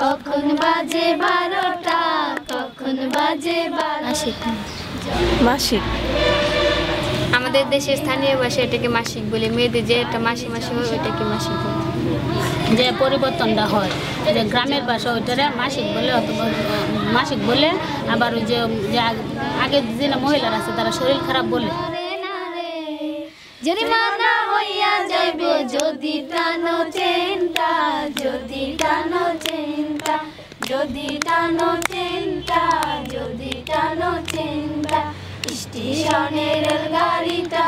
কখন বাজে 12টা, কখন বাজে 12টা। মাসিক আমাদের দেশের স্থানীয় ভাষায় এটাকে মাসিক বলে, মেয়েদের যে একটা মাসে মাসে হয় ওইটাকে মাসিক বলে। যে পরিবর্তনটা হয়, যে গ্রামের ভাষা ওইটারে মাসিক বলে, অথবা মাসিক বলে। আবার ওই যে আগের যে মহিলারা আছে তারা শরীর খারাপ বলে। জরিমানা হইয়া যাইব যদি টানো চেনটা, যদি টানো চেনটা, যদি টানো চেনটা, যদি টানো চেনটা, স্টেশনের রেলগাড়িটা।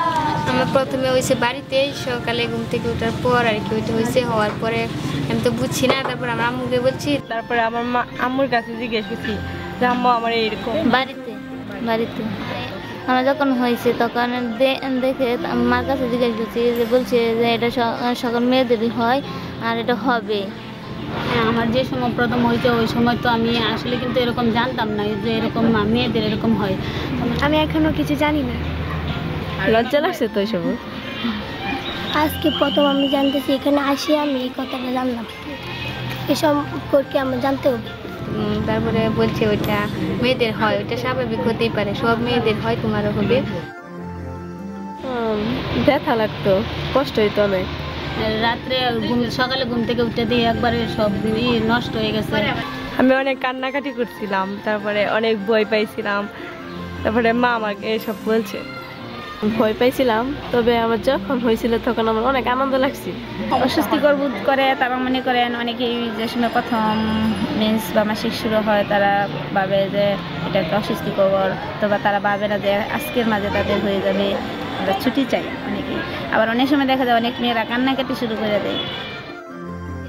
আমার প্রথমে হয়েছে বাড়িতে সকালে ঘুম থেকে ওঠার পর আর কি, ওইটা হয়েছে। হওয়ার পরে আমি তো বুঝছি না, তারপর আমার আম্মুকে বলছি, তারপরে আমার আম্মুর কাছে জিজ্ঞেস করছি যে আম্মু আমার এইরকম। বাড়িতে আমার যখন হয়েছে তখন দেখে মার কাছে জিজ্ঞেস করছি, যে বলছে যে এটা সকল মেয়েদেরই হয় আর এটা হবে। আমার যে সময় প্রথম হয়েছে ওই সময় তো আমি আসলে কিন্তু এরকম জানতাম না যে এরকম মেয়েদের এরকম হয়। আমি এখনো কিছু জানি না। লজ্জা লাগছে তো এইসব? আজকে প্রথম আমি জানতেছি, এখানে আসি আমি এই কথাটা জানলাম। এসব সম্পর্কে আমার জানতে হবে। তারপরে বলছে ওইটা মেয়েদের হয়, ওইটা স্বাভাবিক হতেই পারে, সব মেয়েদের হয়, তোমারও হবে। ব্যথা লাগতো, কষ্ট হইতো অনেক। রাত্রে সকালে ঘুম থেকে উঠে দিয়ে একবারে সব নষ্ট হয়ে গেছে। আমি অনেক কান্নাকাটি করছিলাম, তারপরে অনেক ভয় পাইছিলাম। তারপরে মা আমাকে এসব বলছে, ভয় পাইছিলাম। তবে আমার যখন হয়েছিল তখন আমার অনেক আনন্দ লাগছে। অস্বস্তিকর বোধ করে তারা মনে করেন, অনেকেই যে সময় প্রথম মেন্স বা মাসিক শুরু হয় তারা ভাবে যে এটা একটা অস্বস্তিকর, তবে তারা ভাবে না যে আজকের মাঝে তাদের হয়ে যাবে, আমরা ছুটি চাই অনেকেই। আবার অনেক সময় দেখা যায় অনেক মেয়েরা কান্নাকাটি শুরু করে দেয়।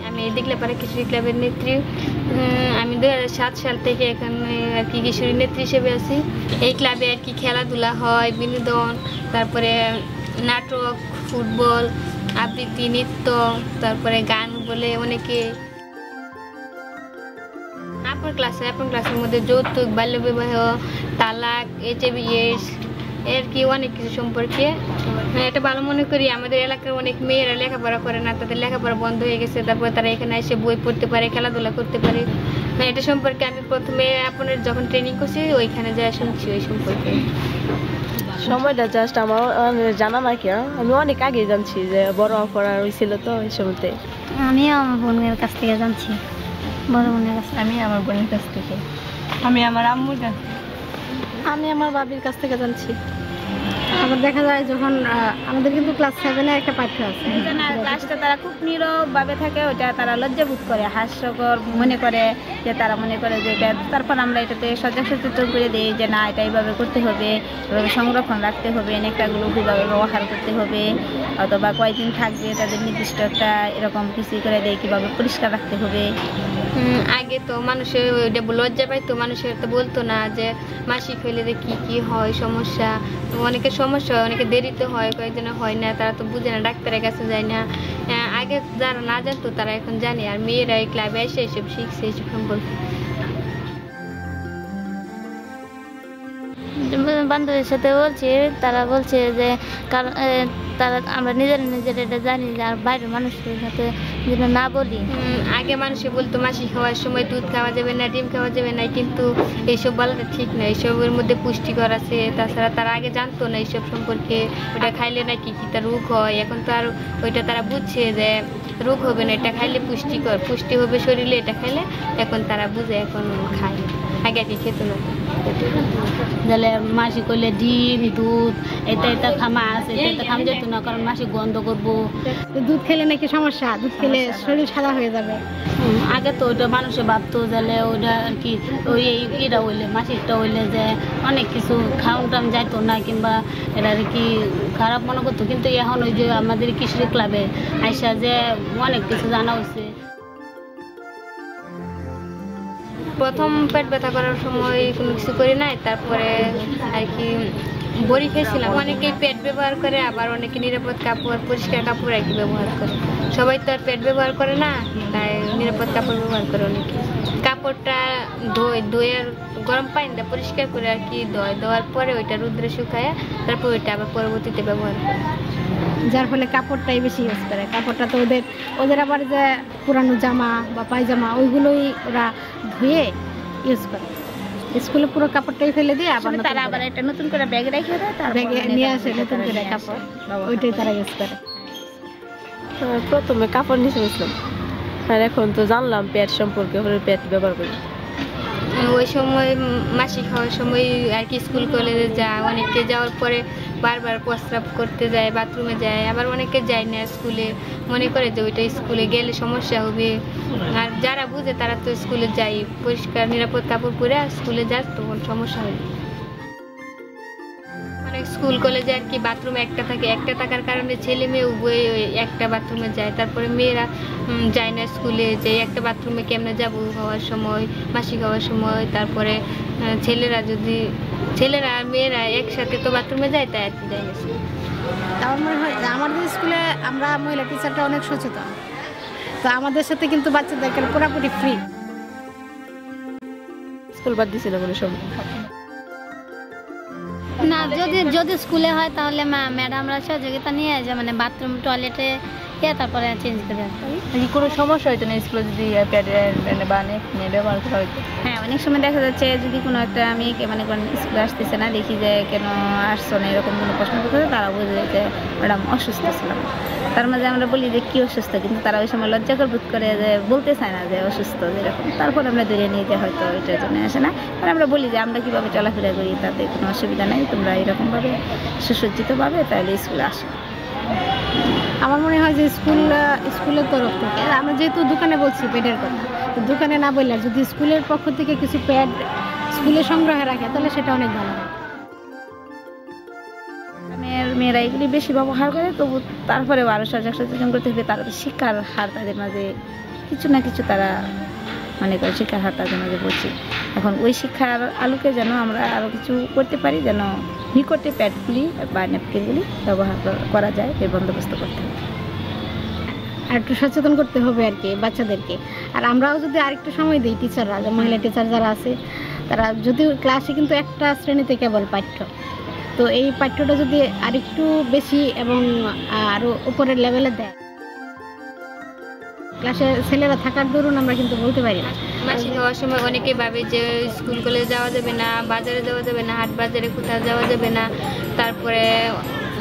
আমি দেখলে পারে কিশোরী ক্লাবের নেত্রী। আমি 2007 সাল থেকে এখানে আর কি কিশোরী নেত্রী হিসেবে আছি। এই ক্লাবে আর কি খেলাধুলা হয়, বিনোদন, তারপরে নাটক, ফুটবল, আবৃত্তি, নৃত্য, তারপরে গান বলে অনেকে। আপন ক্লাসের মধ্যে যৌতুক, বাল্যবিবাহ, তালাক, HIV AIDS এর কি অনেক কিছু সম্পর্কে এটা ভালো মনে করি। আমাদের এলাকার অনেক মেয়েরা লেখাপড়া করে না, তাদের লেখাপড়া বন্ধ হয়ে গেছে, তারপরে তারা এখানে এসে বই পড়তে পারে, খেলাধুলা করতে পারে। এটা সম্পর্কে আমি প্রথমে আপনার যখন ট্রেনিং করছি ওইখানে যা শুনছি ওই সম্পর্কে। সময়টা জাস্ট আমার জানা না কি, আমি অনেক আগে জানছি যে বড় অপরাধ হয়েছিল তো ওই সময়তে। আমি আমার বোনের কাছ থেকে জানছি, বড় বোনের কাছ থেকে। আমি আমার বোনের কাছ থেকে। আমি আমার আম্মুর কাছ থেকে। আমি আমার বাবির কাছ থেকে জানছি। আবার দেখা যায় যখন আমাদের কিন্তু ক্লাস 7-এ একটা পাঠ্য আছে, ক্লাসটা তারা খুব নীরবভাবে থাকে, ওটা তারা লজ্জাবোধ করে, হাস্যকর মনে করে, যে তারা মনে করে যে এটা। তারপর আমরা এটাতে সজাগ সচেতন করে দিই যে না, এটা এইভাবে করতে হবে, এভাবে সংরক্ষণ রাখতে হবে, নেকটাগুলো কীভাবে ব্যবহার করতে হবে, অথবা কয়েকদিন থাকবে তাদের নির্দিষ্ট একটা এরকম কিছু করে দেয় কীভাবে পরিষ্কার রাখতে হবে। আগে তো মানুষের ওইটা লজ্জা পাইতো, মানুষের তো বলতো না যে মাসিক হইলে যে কি হয় সমস্যা। অনেকের সমস্যা হয়, অনেকে দেরিতে হয়, কয়েকজনের হয় না, তারা তো বুঝে না, ডাক্তারের কাছে যায় না। আগে যারা না জানতো তারা এখন জানে, আর মেয়েরা এই ক্লাবে এসে এইসব শিখছে, এইসব সম্পর্কে। বান্ধবীর সাথে বলছি, তারা বলছে যে কারণ আমরা নিজেরা এটা জানি যে আর বাইরের মানুষের সাথে যেন না বলি। আগে মানুষে বলতো মাসিক হওয়ার সময় দুধ খাওয়া যাবে না, ডিম খাওয়া যাবে না, কিন্তু এইসব বলাটা ঠিক না, এইসবের মধ্যে পুষ্টিকর আছে। তাছাড়া তারা আগে জানতো না এইসব সম্পর্কে, ওটা খাইলে নাকি কি তার রোগ হয়। এখন তো আর ওইটা তারা বুঝছে যে রোগ হবে না, এটা খাইলে পুষ্টিকর, পুষ্টি হবে শরীরে, এটা খাইলে এখন তারা বুঝে, এখন খায়, আগে কি খেত না। তাহলে মাসিক করলে ডিম, দুধ, এটা মাছ, এটা খাম যেত না, কারণ মাসিক গন্ধ করবো। দুধ খেলে নাকি সমস্যা, দুধ খেলে শরীর সাদা হয়ে যাবে। আগে তো ওইটা মানুষে ভাবতো তাহলে ওইটা আর কি, ওই এটা হইলে মাসিকটা হইলে যে অনেক কিছু খাওয়ান টাউন যাইতো না, কিংবা এটা আর কি খারাপ মনে করতো। কিন্তু এখন ওই যে আমাদের কিশোরী ক্লাবে আইসা যে অনেক কিছু জানা হয়েছে। প্রথম পেট ব্যথা করার সময় কোনো কিছু করি নাই, তারপরে আর কি বড়ি খেয়েছিলাম। অনেকেই পেট ব্যবহার করে, আবার অনেকে নিরাপদ কাপড়, পরিষ্কার কাপড় আর কি ব্যবহার করে। সবাই তো আর পেট ব্যবহার করে না, তাই নিরাপদ কাপড় ব্যবহার করে অনেকে। কাপড়টা ধোয়ে গরম পানিটা পরিষ্কার করে আর কি দেওয়ার পরে ওইটা রোদ্রে শুকায়, তারপর ওইটা আবার পরবর্তীতে ব্যবহার করে। যার ফলে কাপড়টাই বেশি ইউজ করে। কাপড়টা তো ওদের আবার যে পুরানো জামা বা পায়জামা ওইগুলোই ওরা ধুয়ে ইউজ করে। স্কুলে পুরো কাপড়টাই ফেলে দিয়ে আবার তারা আবার একটা নতুন করে ব্যাগে রেখে দেয়, তার ব্যাগে নিয়ে আসে নতুন করে কাপড়, ওইটাই তারা ইউজ করে। প্রথমে কাপড় নিয়ে গেছিলাম, আর এখন তো জানলাম প্যাড সম্পর্কে, প্যাড ব্যবহার করি। ওই সময় মাসিক হওয়ার সময় আর কি স্কুল কলেজে যায়, অনেকে যাওয়ার পরে বারবার প্রস্রাব করতে যায়, বাথরুমে যায়, আবার অনেকে যায় না স্কুলে, মনে করে যে ওইটা স্কুলে গেলে সমস্যা হবে। আর যারা বুঝে তারা তো স্কুলে যায়, পরিষ্কার নিরাপদ কাপড় পরে স্কুলে যায়, তখন সমস্যা হয়। মানে স্কুল কলেজে আর কি বাথরুমে একটা থাকে, একটা থাকার কারণে ছেলে মেয়ে উভয় একটা বাথরুমে যায়। তারপরে মেয়েরা যায় না স্কুলে, যে একটা বাথরুমে কেমনে যাবো হওয়ার সময়, মাসিক হওয়ার সময়। তারপরে ছেলেরা আর মেয়েরা একসাথে তো বাথরুমে যায়, তাই আর কি যায় না। আমার মনে হয় যে আমাদের স্কুলে আমরা মহিলা টিচারটা অনেক সচেতন, তো আমাদের সাথে কিন্তু বাচ্চাদেরকে পুরোপুরি ফ্রি। স্কুল বাদ দিছিল কোনো সময় না, যদি স্কুলে হয় তাহলে ম্যাডামরা সহযোগিতা নিয়ে যায়, মানে বাথরুম টয়লেটে তারপরে চেঞ্জ করে আসতে। কোনো সমস্যা হইতো না স্কুলে যদি প্যাডের বা ব্যবহার করা হইতো? হ্যাঁ, অনেক সময় দেখা যাচ্ছে যদি কোনো একটা মেয়েকে মানে স্কুলে আসতেছে না, দেখি যে কেন আসছো না এরকম কোনো প্রশ্ন করতে, তারা বুঝে যে ম্যাডাম অসুস্থ ছিলাম। তার মাঝে আমরা বলি যে কী অসুস্থ, কিন্তু তারা ওই সময় লজ্জাকর বোধ করে যে বলতে চায় না যে অসুস্থ যেরকম। তারপর আমরা ধরে নিয়ে যে হয়তো এটার জন্য আসে না, আর আমরা বলি যে আমরা কীভাবে চলাফেরা করি, তাতে কোনো অসুবিধা নেই, তোমরা এরকমভাবে সুসজ্জিতভাবে তাহলে স্কুলে আসো। আমার মনে হয় যে স্কুলের তরফ থেকে, আমরা যেহেতু দোকানে বলছি প্যাডের কথা, তো দোকানে না বললে যদি স্কুলের পক্ষ থেকে কিছু প্যাড স্কুলে সংগ্রহে রাখে তাহলে সেটা অনেক ভালো হয়। মেয়েরা এগুলি বেশি ব্যবহার করে, তবু তারপরেও আরও সচেতন করতে হবে। তারা তো শিক্ষার হার তাদের মাঝে কিছু না কিছু তারা মনে করে, শিক্ষার হার তাদের মাঝে বলছি। এখন ওই শিক্ষার আলোকে যেন আমরা আরও কিছু করতে পারি, যেন নিকটে প্যাডগুলি বা ন্যাপকিনগুলি ব্যবহার করা যায়, এর বন্দোবস্ত করতে হবে। আর একটু সচেতন করতে হবে আর কি বাচ্চাদেরকে। আর আমরাও যদি আরেকটু সময় দিই, টিচাররা, যে মহিলা টিচার যারা আছে, তারা যদি ক্লাসে কিন্তু একটা শ্রেণীতে কেবল পাঠ্য, তো এই পাঠ্যটা যদি আরেকটু বেশি এবং আরও উপরের লেভেলে দেয়, ক্লাসে ছেলেরা থাকার দরুন আমরা কিন্তু বলতে পারি না। মাসিক হওয়ার সময় অনেকে ভাবে যে স্কুল কলেজে যাওয়া যাবে না, বাজারে যাওয়া যাবে না, হাট বাজারে কোথাও যাওয়া যাবে না, তারপরে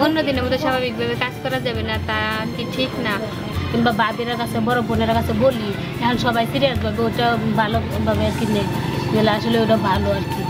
অন্য দিনের মতো স্বাভাবিকভাবে কাজ করা যাবে না, তা কি ঠিক না। কিংবা বাবিরা কাছে, বড় বোনেরা কাছে বলি, এখন সবাই সিরিয়াসভাবে ওটা ভালোভাবে আর কি নেই, আসলে ওটা ভালো আর কি।